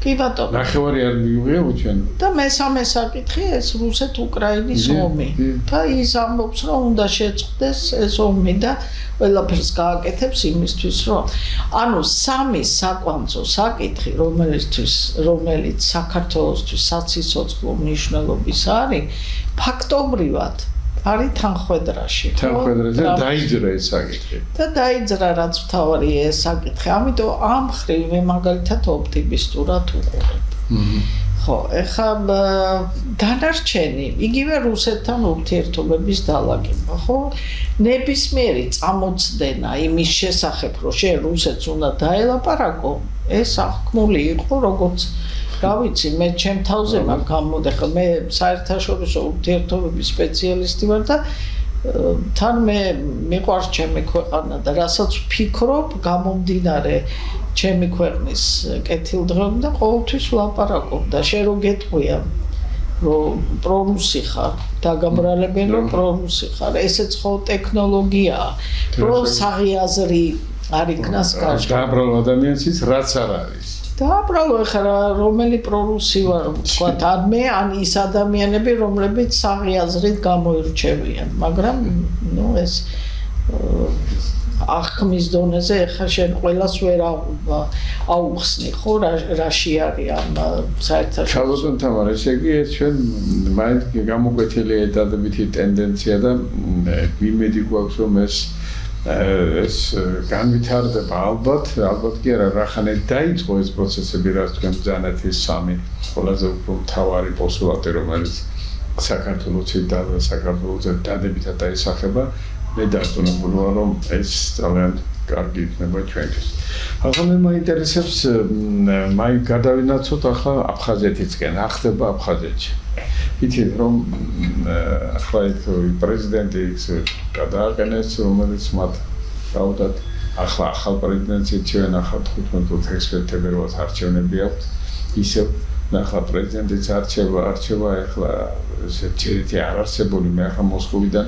კი ბატონო. ნახევარი არ მიიღია ჩვენ. და მესამე საკითხი ეს რუსეთ-უკრაინის ომი. და ის ამბობს, რომ უნდა შეწყდეს ეს ომი და ყველაფერს გააკეთებს იმისთვის, რომ ანუ სამი საკვანძო საკითხი, რომელიც საქართველოსთვის საციცოცხლო მნიშვნელობის არის, ფაქტობრივად არის თანხwebdriverში. თანხwebdriverზე დაიძრა ეს საკითხი. და დაიძრა რაც მთავარი ეს საკითხი. ამიტომ ამ ხრივ მე მაგალითად ოპტიმისტურად უყურებ. ხო, ეხლა დანარჩენი, იგივე რუსეთთან ურთიერთობების დალაგება, ხო? ნებისმიერი წამოწდენა იმის შესახებ, რომ შენ რუსეთს უნდა დაელაპარაკო, ეს აღქმული იყო, როგორც რა ვიცი, მე ჩემ თავზე მაგ გამოდეხა, მე საერთაშორისო ურთიერთობების სპეციალისტი ვარ და თან მე მიყვარს ჩემი ქვეყანა და რასაც ვფიქრობ, გამომდინარე ჩემი ქვეყნის კეთილდღეობიდან და ყოველთვის ვლაპარაკობ და შენ რო გეტყვია, რომ პრორუსი ხარ, დაგამრალებენ რომ პრორუსი ხარ, ესეც ხო ტექნოლოგიაა, რომ საღიაზრი არ იქნას კარგი. დაბრალ ადამიანის რაც არ არის. დაბრალო ახლა რომელი პრორუსი ვარ, ვთქვათ, ან მე, ან ის ადამიანები, რომლებიც საღიაზრით გამოირჩევიან, მაგრამ ნუ ეს აღქმის დონეზე ახლა შენ ყველას ვერ აუხსნი, ხო, რაში არის ამ საერთაშორისო. ჩალოდონ თამარ, ესე იგი ეს ჩვენ მაინც გამოკვეთილი დადებითი ტენდენცია და იმედი გვაქვს რომ ეს განვითარდება ალბათ კი არა რახანე დაიწყო ეს პროცესები რაც თქვენ ბრძანეთ ეს სამი ყველაზე უფრო მთავარი პოსულატი რომელიც საქართველოსი და საქართველოსზე დადებითად დაისახება მე დარწმუნებული ვარ რომ ეს ძალიან კარგი იქნება ჩვენთვის. ახლა მე მაინტერესებს მაინც გადავინაცოთ ახლა აფხაზეთისკენ, ახდება აფხაზეთში. იცით რომ ახლა ეს პრეზიდენტი გადააყენეს რომელიც მათ რაუდად ახლა ახალ პრეზიდენტს ირჩევენ ახლა 15-16 თებერვალს არჩევნები აქვს ისევ ახლა პრეზიდენტიც არჩევა ახლა ესეთი არარსებული მე ახლა მოსკოვიდან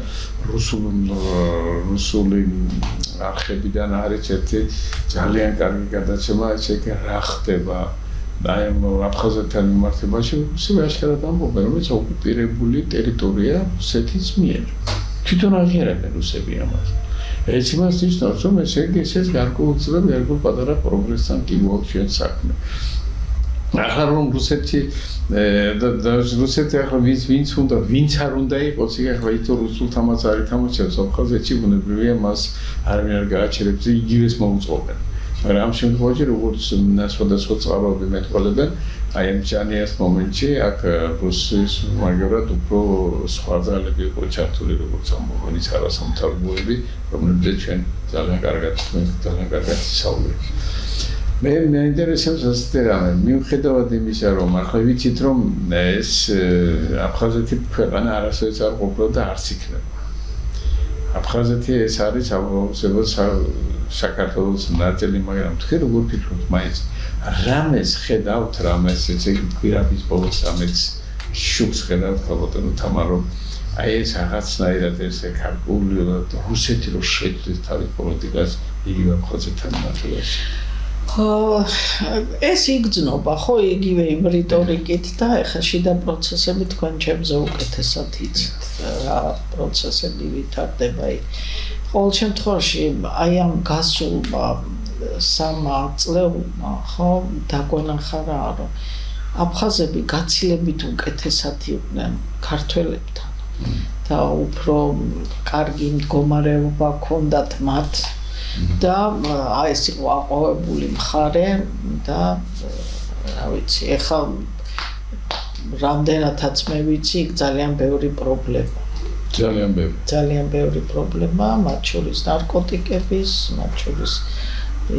რუსული არხებიდან არის ერთი ძალიან კარგი გადაცემა ესე იგი რა ხდება აი აფხაზეთთან მიმართებაში ისე აღშერად ამბობენ, რომ ეს ოკუპირებული ტერიტორია რუსეთის მიერ. თვითონ აღიარებენ რუსები ამას. ეს იმას ნიშნავს, რომ ეს გარკვეულწილად გარკვეულ პატარა პროგრესთან კი მოაჩვენს საქმე. ახლა რომ რუსეთი ახლა ვინც არ უნდა იყოს, ახლა ითო რუსულ თამაც არ ითამაშებს აფხაზეთში, ბუნებრივია მას არავინ არ გააჩერებს, იგივეს მოუწყობენ. მაგრამ ამ შემთხვევაში როგორც სხვადასხვა წყაროები მეტყოლებენ, აი ამ ჯანიას მომენტში აქ რუსეთის მაგალითად უფრო სხვა ძალები იყო ჩართული, როგორც ამბობენ ის არასამთავრობოები, რომლებიც ჩვენ ძალიან კარგად ვისაუბრეთ. მე ინტერესებს ასეთი რამე, მიუხედავად იმისა, რომ ახლა ვიცით, რომ ეს აფხაზეთი ქვეყანა არასოდეს არ ყოფილა და არც იქნება. აფხაზეთი ეს არის აუცილებლად საქართველოს ნაწილი, მაგრამ თქვენ როგორ ფიქრობთ, მაინც რამეს ხედავთ, რამეს ესე გვირაბის ბოლოს რამეს შუქს ხედავთ ხალხო თამარ, რომ აი ეს რაღაცნაირად ესე გარკვეულად რუსეთი რო შეძლეს თავის პოლიტიკას იგივე აფხაზეთთან მიმართებაში. ეს იგრძნობა ხო იგივე იმ რიტორიკით და ეხლა შიდა პროცესები თქვენ ჩემზე უკეთესად იცით რა პროცესები ვითარდება იქ. ყოველ შემთხვევაში აი ამ გასულმა 3 წლეულმა ხო დაგვენახა რა რომ აფხაზები გაცილებით უკეთესად იყვნენ ქართველებთან და უფრო კარგი მდგომარეობა ჰქონდათ მათ და ეს იყო აყვავებული მხარე და რა ვიცი ეხლა რამდენადაც მე ვიცი ძალიან ბევრი პრობლემა ძალიან ბევრი პრობლემა მათ შორის ნარკოტიკების მათ შორის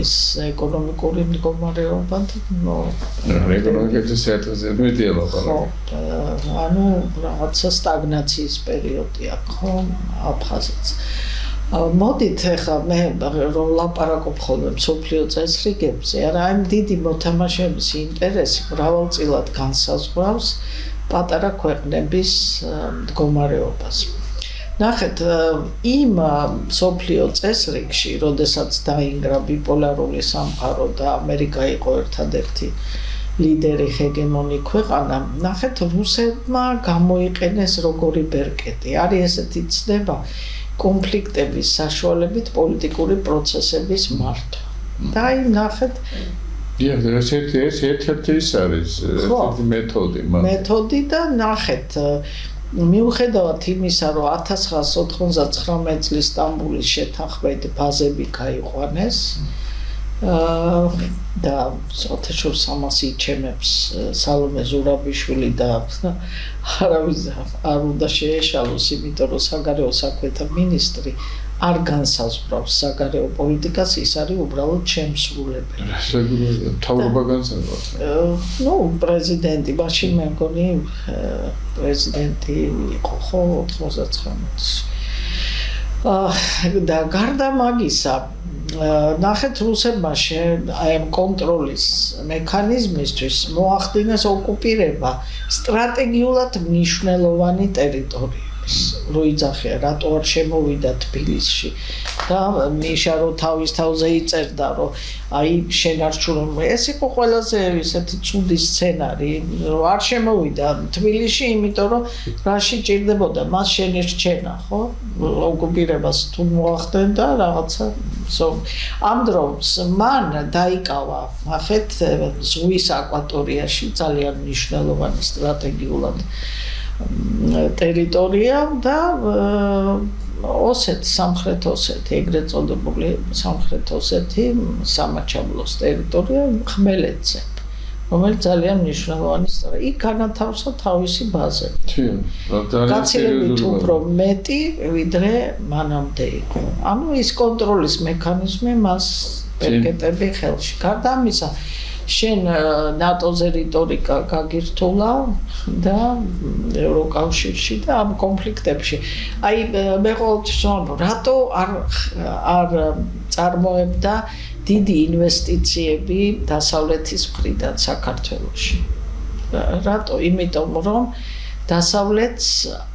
ეს ეკონომიკური მდგომარეობა და ეკონომიკის სიათაზე ხო ანუ რაღაცა სტაგნაციის პერიოდი აქვს ხო აფხაზეთს მოდით ახლა მე რომ ლაპარაკობ ხოლმე მსოფლიო წესრიგებზე, არა ამ დიდი მოთამაშეების ინტერესი მრავალწილად განსაზღვრავს პატარა ქვეყნების მდგომარეობას. ნახეთ, იმ მსოფლიო წესრიგში, როდესაც დაინგრა ბიპოლარული სამყარო და ამერიკა იყო ერთადერთი ლიდერი ჰეგემონი ქვეყანა, ნახეთ, რუსებმა გამოიყენეს როგორი ბერკეტი. არის ესეთი ცნება კონფლიქტების საშუალებით პოლიტიკური პროცესების მართვა. და აი ნახეთ ეს ერთ-ერთი ის არის მეთოდი და ნახეთ მიუხედავად იმისა, რომ 1999 წლის სტამბოლის შეთანხმებით ბაზები გაიყვანეს და საერთაშორისო სამას იჩემებს სალომე ზურაბიშვილი და არავის არ უნდა შეეშალოს, იმიტომ რომ საგარეო საქმეთა მინისტრი არ განსაზღვრავს საგარეო პოლიტიკას, ის არის უბრალოდ შემსრულებელი. მთავრობა განსაზღვრავს. ნუ პრეზიდენტი, მაშინ მე მგონი პრეზიდენტი იყო ხო 99-ში. და გარდა მაგისა ნახეთ რუსებმა აი ამ კონტროლის მექანიზმისთვის მოახდინეს ოკუპირება სტრატეგიულად მნიშვნელოვანი ტერიტორიების. რო იძახია, რატო არ შემოვიდა თბილისში და მიშა რო თავის თავზე იწერდა, რომ აი შენ არ ჩურო. ეს იყო ყველაზე ესეთი ცუდი სცენარი, რომ არ შემოვიდა თბილისში, იმიტომ რომ რაში ჭირდებოდა მას შენი რჩენა, ხო? ოკუპირებას თუ მოახდენდა რაღაცა ამ დროს მან დაიკავა, ნახეთ, ზღვის აკვატორიაში ძალიან მნიშვნელოვანი სტრატეგიულად ტერიტორია და სამხრეთ ოსეთი, ეგრეთ წოდებული სამხრეთ ოსეთი სამაჩაბლოს ტერიტორია ხმელეთზე, რომელიც ძალიან მნიშვნელოვანი სტრატეგია. იქ განათავსა თავისი ბაზები. გაცილებით უფრო მეტი, ვიდრე მანამდე იყო. ანუ ის კონტროლის მექანიზმი მას ბერკეტები ხელში. გარდა ამისა, შენ ნატოზე რიტორიკა გაგირთულა და ევროკავშირში და ამ კონფლიქტებში. აი მე ყოველთვის ვამბობ, რატო არ წარმოებდა დიდი ინვესტიციები დასავლეთის მხრიდან საქართველოში. რატო? იმიტომ რომ დასავლეთს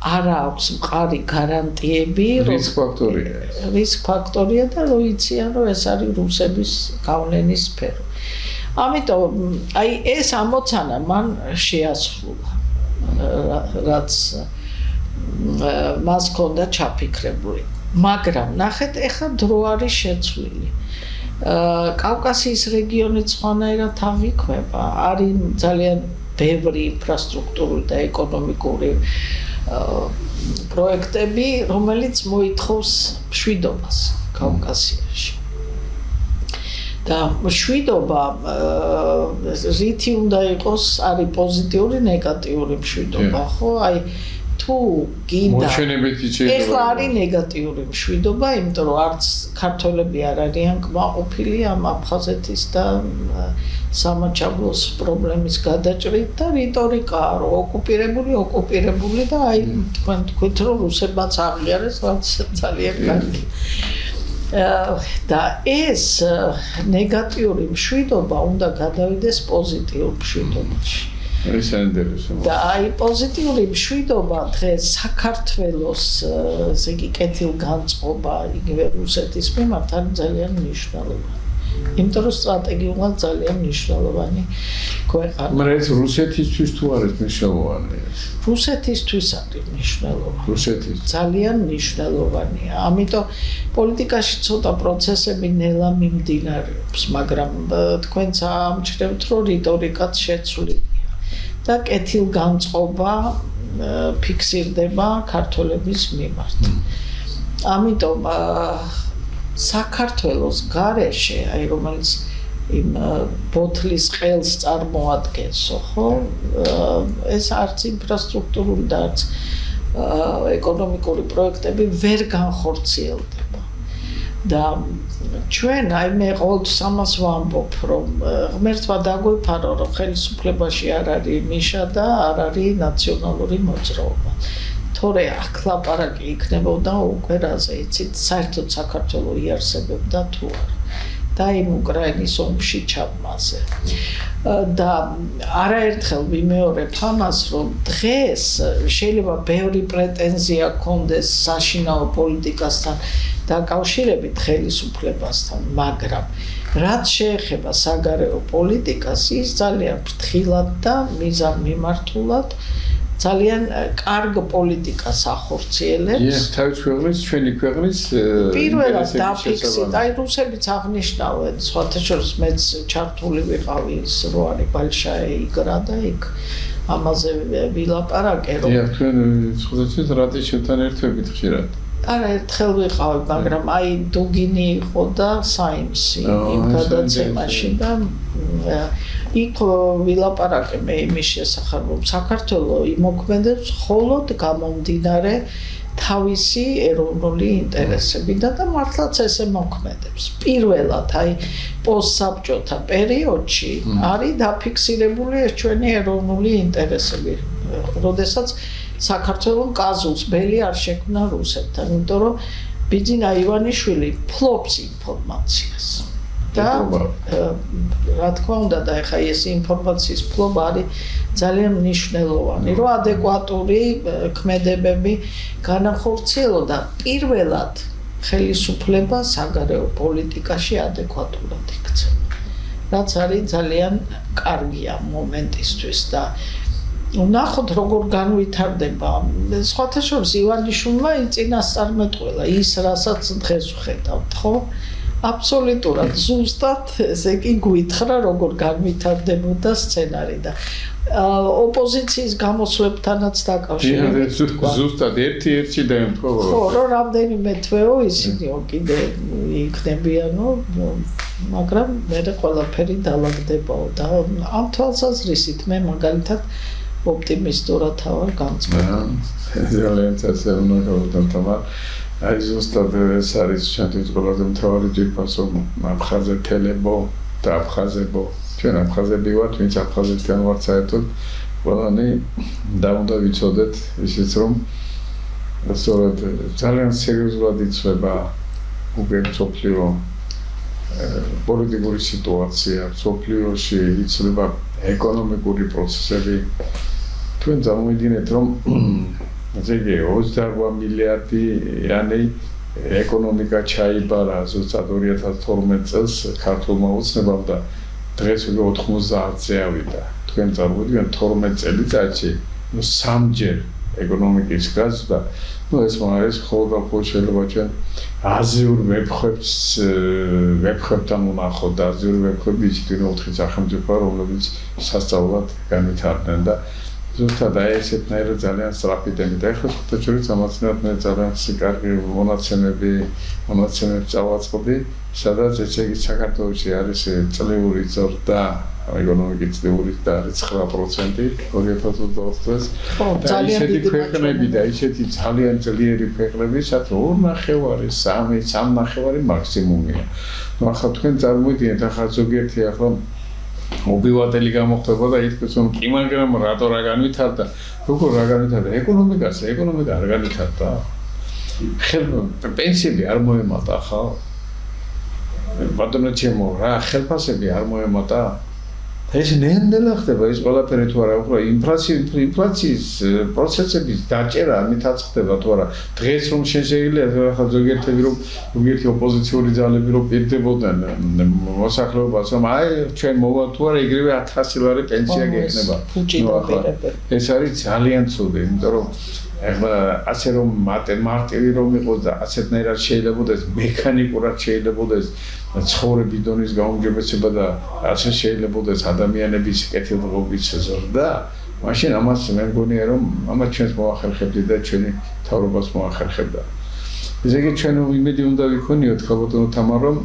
არ აქვს მყარი გარანტიები, რისკ ფაქტორია და რო იციან, რომ ეს არის რუსების გავლენის სფერო. ამიტომ აი ეს ამოცანა მან შეასრულა რაც მას ჰქონდა ჩაფიქრებული მაგრამ ნახეთ ეხლა დრო არის შეცვლილი კავკასიის რეგიონი სხვანაირად აღიქვება არის ძალიან ბევრი ინფრასტრუქტურული და ეკონომიკური პროექტები რომელიც მოითხოვს მშვიდობას კავკასიაში და მშვიდობა რითი უნდა იყოს არის პოზიტიური ნეგატიური მშვიდობა ხო აი თუ გინდა ეხლა არის ნეგატიური მშვიდობა იმიტომ რომ არც ქართველები არ არიან კმაყოფილი ამ აფხაზეთის და სამაჩაბლოს პრობლემის გადაჭრით და რიტორიკაა რომ ოკუპირებული და აი თქვენ თქვით რომ რუსებმაც აღიარეს რაც ძალიან კარგი და ეს ნეგატიური მშვიდობა უნდა გადავიდეს პოზიტიურ მშვიდობაში და აი პოზიტიური მშვიდობა დღეს საქართველოს ესე იგი კეთილგანწყობა იგივე რუსეთის მიმართ არის ძალიან მნიშვნელოვანი იმიტომ რომ სტრატეგიულად ძალიან მნიშვნელოვანი ქვეყანა. მაგრამ ეს რუსეთისთვის თუ არის მნიშვნელოვანი? რუსეთისთვის არის მნიშვნელოვანი. რუსეთის ძალიან მნიშვნელოვანია. ამიტომ პოლიტიკაში ცოტა პროცესები ნელა მიმდინარეობს, მაგრამ თქვენც ამჩნევთ რომ რიტორიკაც შეცვლილია და კეთილგანწყობა ფიქსირდება ქართველების მიმართ. ამიტომ საქართველოს გარეშე, აი რომელიც იმ ბოთლის ყელს წარმოადგენსო, ხო? ეს არც ინფრასტრუქტურული და არც ეკონომიკური პროექტები ვერ განხორციელდება. და ჩვენ აი მე ყოველთვის ამას ვამბობ, რომ ღმერთმა დაგვეფარო, რომ ხელისუფლებაში არ არის ნიშა და არ არის ნაციონალური მოძრაობა. თორე აქ ლაპარაკი იქნებოდა უკვე რაზე იცით, საერთოდ საქართველო იარსებებდა თუ არა. და იმ უკრაინის ომში ჩაბმაზე. და არაერთხელ ვიმეორებ ამას, რომ დღეს შეიძლება ბევრი პრეტენზია ჰქონდეს საშინაო პოლიტიკასთან დაკავშირებით ხელისუფლებასთან, მაგრამ რაც შეეხება საგარეო პოლიტიკას, ის ძალიან ფრთხილად და მიზანმიმართულად ძალიან კარგ პოლიტიკას ახორციელებს. თავის ქვეყნის, ჩვენი ქვეყნის პირველად დაფიქსირდა, აი რუსებიც აღნიშნავენ, სხვათა შორის მეც ჩართული ვიყავი ის რო არის ბალშაე იგრა და იქ ამაზე ვილაპარაკე რომ თქვენ სხვადასხვა რატიშევთან ერთვებით ხშირად არა ერთხელ ვიყავი, მაგრამ აი დუგინი იყო და საიმსი იმ გადაცემაში და იქ ვილაპარაკე მე იმის შესახებ, რომ საქართველო იმოქმედებს მხოლოდ გამომდინარე თავისი ეროვნული ინტერესებიდან და მართლაც ესე მოქმედებს. პირველად აი პოსტსაბჭოთა პერიოდში არის დაფიქსირებული ეს ჩვენი ეროვნული ინტერესები, როდესაც საქართველოს კაზუს ბელი არ შექმნა რუსებთან, იმიტომ რომ ბიძინა ივანიშვილი ფლობს ინფორმაციას. და რა თქმა უნდა და ეხა ეს ინფორმაციის ფლობა არის ძალიან მნიშვნელოვანი, რომ ადეკვატური ქმედებები განახორციელო და პირველად ხელისუფლება საგარეო პოლიტიკაში ადეკვატურად იქცევა. რაც არის ძალიან კარგია მომენტისთვის და ნახოთ როგორ განვითარდება. სხვათა შორის ივანიშვილმა წინასწარმეტყველა ის რასაც დღეს ვხედავთ, ხო? აბსოლუტურად ზუსტად ესე იგი გვითხრა როგორ განვითარდებოდა სცენარი და ოპოზიციის გამოსვლებთანაც დაკავშირებით ზუსტად ერთი დაემთხვა ხო რომ რამდენიმე თვეო ისინი კიდე იქნებიანო მაგრამ მე ყველაფერი დაალაგდებაო და ამ თვალსაზრისით მე მაგალითად ოპტიმისტურად ვარ განწყობილი ძალიან წესრიგია თამარ აი ზუსტად ეს არის ჩვენთვის ყველაზე მთავარი ძირფასო აფხაზე თელებო და აფხაზებო ჩვენ აფხაზები ვართ ვინც აფხაზეთიდან ვართ საერთოდ ყველანი და უნდა ვიცოდეთ ისიც რომ სწორედ ძალიან სერიოზულად იცვება უკვე მსოფლიო პოლიტიკური სიტუაცია მსოფლიოში იცვლება ეკონომიკური პროცესები თქვენ წარმოვიდგინეთ რომ ზეგი 28 მილიარდიანი ეკონომიკა ჩაიბარა ზუსტად 2012 წელს ქართულმა ოცნებამ და დღეს უკვე 90-ზე ავიდა. თქვენ წარმოიდგინეთ 12 წელიწადში სამჯერ ეკონომიკის გაზრდა. ეს არის ხოლმე შეიძლება ჩვენ აზიურ ვებხვებთან უნახოთ და აზიურ ვებხვები ისეთი 4 სახელმწიფოა, რომლებიც სასწაულად განვითარდნენ და ზუსტად ესეთნაირად ძალიან სწრაფი ტემპით. ეხლა ხუთშორის ამაცნად მე ძალიან კარგი მონაცემებს წავაწყდი, სადაც ესე იგი საქართველოში არის წლიური ზრდა, ეკონომიკის წლიური და არის 9% 2020 წელს. ძალიან დიდი ქვეყნები და ისეთი ძალიან ძლიერი ქვეყნები, სადაც 2.5-3 მაქსიმუმია. ახლა თქვენ წარმოიდგინეთ, ახლა ზოგიერთი ახლა ობილატელი გამოხდება და ითქვას რომ კი მაგრამ რატო რა განვითარდა? როგორ რა განვითარდა? ეკონომიკა არ განვითარდა. პენსიები არ მოემატა ხო? ბატონო ჩემო, რა ხელფასები არ მოემატა? ეს ნელ-ნელა ხდება ეს ყველაფერი თუ არა, უფრო ინფლაციის პროცესების დაჭერა ამითაც ხდება თუ არა. დღეს რომ შეიძლება ახლა ზოგიერთი ოპოზიციური ძალები რომ პირდებოდნენ მოსახლეობას რომ აი ჩვენ მოვა თუ არა იგივე 1000 ლარი პენსია გექნება. ეს არის ძალიან ცუდი, იმიტომ რომ ახლა ასე რომ მარტივი რომ იყოს და ასეთნაირად შეიძლება ეს მექანიკურად შეიძლება ეს ცხოვრების დონის გაუმჯობესება და ასე შეიძლება ეს ადამიანების კეთილდღეობის ზრდა, მაშინ ამას მე მგონია რომ ამას ჩვენს მოახერხებდი და ჩვენი თავრობას მოახერხებდა. ესე იგი ჩვენ იმედი უნდა ვიქონიოთ ხალხო თამარ რომ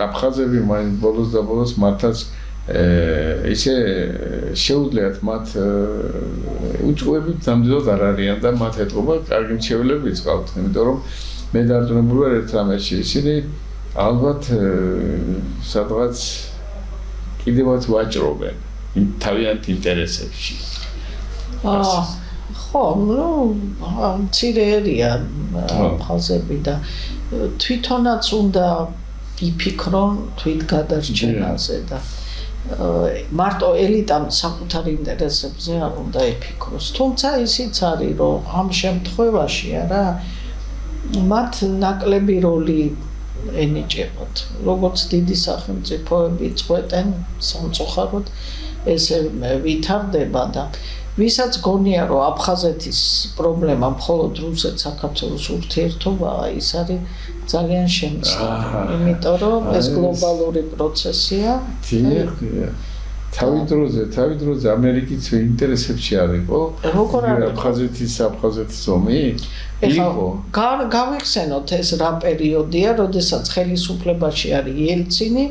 აფხაზები მაინც ბოლოს და ბოლოს მართაც ისე შეუძლიათ მათ უწყობები ნამდვილად არ არიან და მათ ეთყობა კარგი მრჩეველები წყავთ, იმიტომ რომ მე დარწმუნებული ვარ ერთ რამეში, ისინი ალბათ სადღაც კიდევაც ვაჭრობენ თავიანთ ინტერესებში. ხო, მცირეერია აფხაზები და თვითონაც უნდა იფიქრონ თვითგადარჩენაზე და მარტო ელიტამ საკუთარ ინტერესებზე არ უნდა იფიქროს. თუმცა ისიც არის, რომ ამ შემთხვევაში არა მათ ნაკლები როლი ენიჭებათ. როგორც დიდი სახელმწიფოები წყვეტენ სამწუხაროდ ესე ვითარდება და ვისაც გონია რომ აფხაზეთის პრობლემა მხოლოდ რუსეთ-საქართველოს ურთიერთობაა, ის არის ძალიან შემცვლელი, იმიტომ რომ ეს გლობალური პროცესია. თავი დროზე ამერიკის ინტერესებში არ იყო? როგორ არ იყო? აფხაზეთის ომი? გავიხსენოთ ეს რა პერიოდია, როდესაც ხელისუფლებაში არის იელცინი,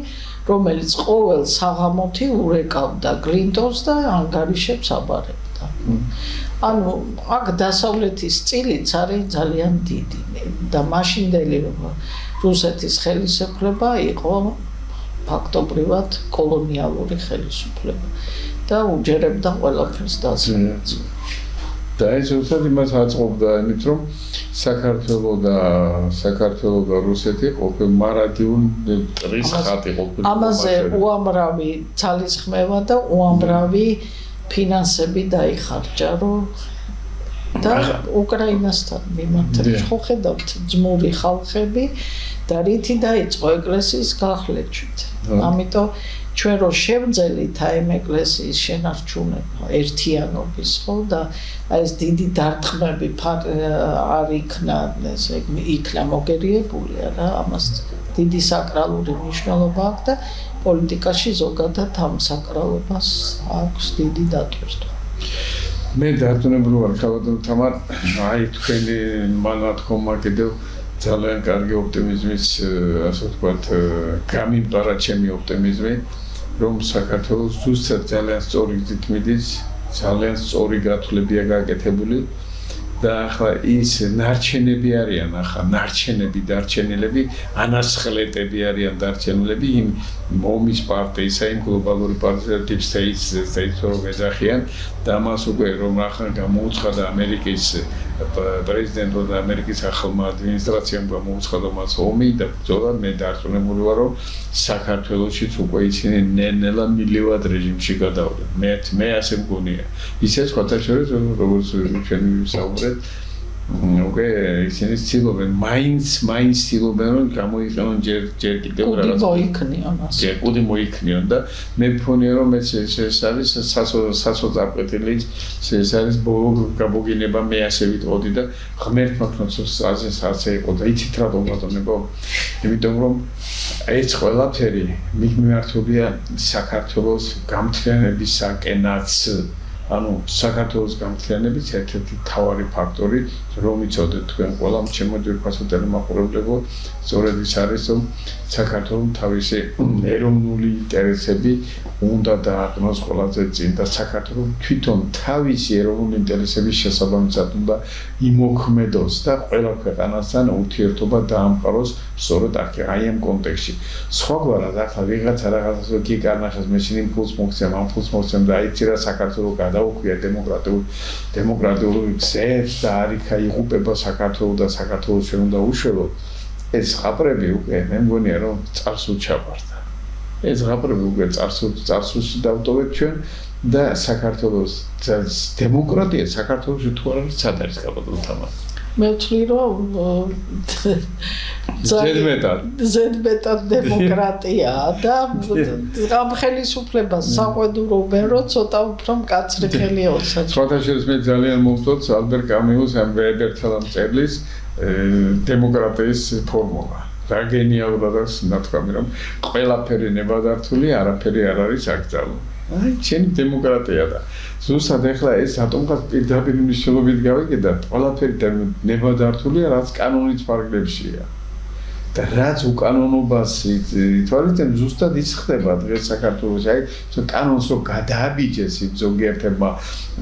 რომელიც ყოველ საღამოთი ურეკავდა გლინტონს და ანგარიშებს აბარებდა. ანუ აქ დასავლეთის წილიც არის ძალიან დიდი და მაშინდელი რუსეთის ხელისუფლება იყო ფაქტობრივად კოლონიალური ხელისუფლება და უჯერებდა ყველაფერს დასავლეთს. და ეს უბრალოდ იმას აწყობდა, იმით რომ საქართველო და რუსეთი ყოფილ მარადიულ ტრის ხატი ყოფილ. ამაზე უამრავი ძალისხმევა და უამრავი ფინანსები დაიხარჯა, რომ და უკრაინასთან მიმართებით ხო ხედავთ ძმური ხალხები და რითი დაიწყო ეკლესიის გახლეჩვით. ამიტომ ჩვენ რო შევძელით ამ ეკლესიის შენარჩუნება ერთიანობის ხო და ეს დიდი დარტყმები არ იქნა მოგერიებული არა, ამას დიდი საკრალური მნიშვნელობა აქვს და პოლიტიკაში ზოგადად ამ საკრალობას აქვს დიდი დატვირთვა. მე დარწმუნებული ვარ ხალხო თამარ, აი თქვენი მანათქომა კიდევ ძალიან კარგი ოპტიმიზმის, ასე ვთქვათ, გამიმყარა ჩემი ოპტიმიზმი, რომ საქართველოს ზუსტად ძალიან სწორი გზით მიდის, ძალიან სწორი გათვლებია გაკეთებული და ახლა ის ნარჩენები არიან, დარჩენილები, ანასხლეტები არიან დარჩენილები იმ ომის პარტიისა, იმ გლობალური პარტიის Deep State-ს რომ ეძახიან და ამას უკვე რომ ახლა გამოუცხადა ამერიკის პრეზიდენტო და ამერიკის ახალმა ადმინისტრაციამ გამოუცხადა მას ომი და ბრძოლა. მე დარწმუნებული ვარ რომ საქართველოშიც უკვე ისინი ნელ-ნელა მილივად რეჟიმში გადავდნენ. მე ასე მგონია. ისე სხვათა შორის როგორც ჩვენ ვისაუბრეთ, უკვე ისინი ცდილობენ მაინც ცდილობენ რომ გამოიყენონ ჯერ კიდევ რაღაც კუდი მოიქნიონ და მე მფონია რომ ეს არის სასოწარკვეთილი ეს არის ბოლო გაბოგინება მე ასე ვიტყოდი და ღმერთმა ქნოცოს ასე იყო და იცით რატომ ბატონებო იმიტომ რომ ეს ყველაფერი მიმართულია საქართველოს გამთლიანებისაკენაც ანუ საქართველოს გამთლიანების ერთ-ერთი მთავარი ფაქტორი რომ იცოდეთ თქვენ ყველა ჩემო ძვირფასო ტელემაყურებლებო სწორედ ის არის რომ საქართველოს თავისი ეროვნული ინტერესები უნდა დააყენოს ყველაზე წინ და საქართველოს თვითონ თავისი ეროვნული ინტერესების შესაბამისად უნდა იმოქმედოს და ყველა ქვეყანასთან ურთიერთობა დაამყაროს სწორედ აი ამ კონტექსტში. სხვაგვარად ახლა ვიღაცა რაღაცას კი კარნახეს მე შინ იმპულს მოგცემ ამ ფულს მოგცემ და აიცი რა საქართველოს გადაუხვია დემოკრატიული გზებს და არიქა იღუპება საქართველოს და საქართველოს ჩვენ უნდა უშველოთ ეს ზღაპრები უკვე მე მგონია რომ წარსულ ჩაბარდა ეს ზღაპრები უკვე წარსულში დავტოვეთ ჩვენ და საქართველოს დემოკრატია საქართველოში თუ არ არის სად არის გაბატონო თამა მე ვთვლი რომ ზედმეტად დემოკრატია და ამ ხელისუფლებას საყვედურობენ რომ ცოტა უფრო მკაცრი ხელი ოცათ. სხვათა შორის მე ძალიან მოვწოდს ალბერ კამიუს ამ ვებერტელამ წერლის დემოკრატიის ფორმულა. რა გენიალურად არის ნათქვამი რომ ყველაფერი ნებადართული, არაფერი არ არის აკრძალული. აი, ჩემი დემოკრატია და ზუსტად ახლა ეს ატომღაც პირდაპირ მნიშვნელობით გავიკეთეთ, ყველაფერი ნებადართულია, რაც კანონის ფარგლებშია. და რაც უკანონობას ითვალისწინებს, ზუსტად ის ხდება დღეს საქართველოში. აი, კანონს რო გადააბიჯეს იმ ზოგიერთებმა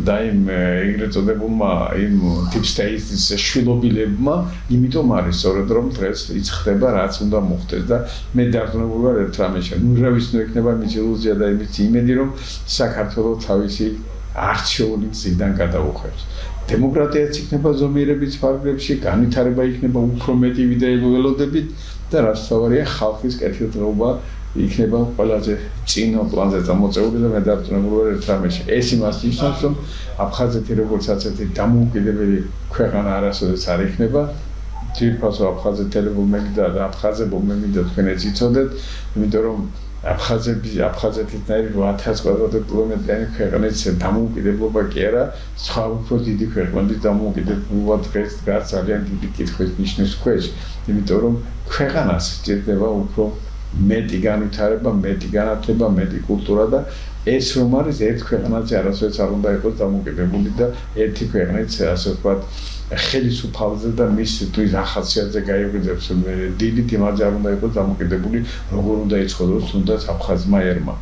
და იმ ეგრეთ წოდებულმა იმ deep state-ის შვილობილებმა, იმიტომ არის სწორედ რომ დღეს ის ხდება, რაც უნდა მოხდეს და მე დარწმუნებული ვარ ერთ რამეში. ნუ რა ვიცი იქნება მის ილუზია და იმის იმედი რომ საქართველოს თავისი არჩეული გზიდან გადაუხევს. დემოკრატიაც იქნება ზომიერების ფარგლებში, განვითარება იქნება უფრო მეტი ველოდებით და რაც თავარია ხალხის კეთილდღეობა იქნება ყველაზე წინა პლანზე წამოწეული და მე დარწმუნებული ვარ ერთ რამეში. ეს იმას ნიშნავს, რომ აფხაზეთი როგორც ასეთი დამოუკიდებელი ქვეყანა არასოდეს არ იქნება. ძირფასო აფხაზეთ ტელევიზია და აფხაზებო მე მინდა თქვენ ეს იცოდეთ, იმიტომ რომ აფხაზეთიდან 8000 კილომეტრიანი ქვეყნის დამოუკიდებლობა კი არა, სხვა უფრო დიდი ქვეყნების დამოუკიდებლობა დღეს დგას ძალიან დიდი კითხვის ნიშნის ქვეშ, იმიტომ რომ ქვეყანას სჭირდება უფრო მეტი განვითარება, მეტი განათლება, მეტი კულტურა და ეს რომ არის ერთ ქვეყანაზე არასოდეს არ უნდა იყოს დამოუკიდებელი და ერთი ქვეყნით ასე ვთქვათ ხელისუფალზე და მის თვის ახასიათზე გაიგვიძებს დილით იმაზე არ უნდა იყოს დამოკიდებული როგორ უნდა იცხოვროს თუნდაც აფხაზმა ერმა.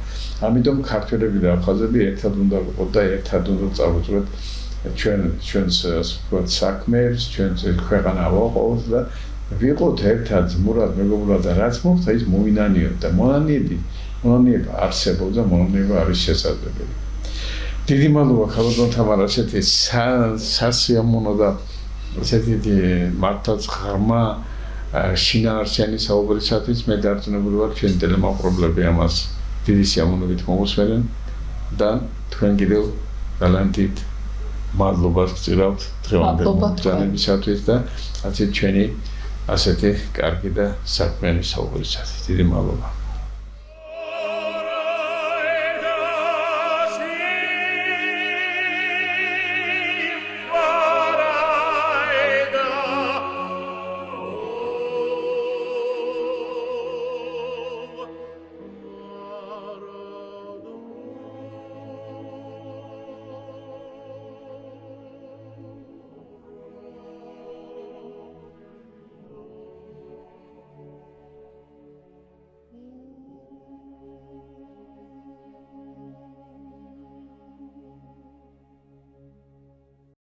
ამიტომ ქართველები და აფხაზები ერთად უნდა ვიყოთ და ერთად უნდა წავუძვეთ ჩვენს ვთქვათ საქმეებს, ჩვენს ქვეყანა ვაყოლოთ და ვიყოთ ერთად მურად მეგობრულად და რაც მოხდა ის მოვინანიოთ და მონანიება არსებობს და მონანიება არის შესაძლებელი. დიდი მადლობა ქალბატონ თამარა ასეთი სასიამოვნო და ასეთი მართლაც ღრმა შინაარსიანი საუბრისათვის მე დარწმუნებული ვარ ჩვენ ტელემაყურებლები ამას დიდი სიამოვნებით მოგუსმენენ და თქვენ კიდევ ძალიან დიდ მადლობას ვწირავთ დღევანდელი მოგზაურობისათვის და ასეთი ჩვენი ასეთი კარგი და საქმიანი საუბრისათვის დიდი მადლობა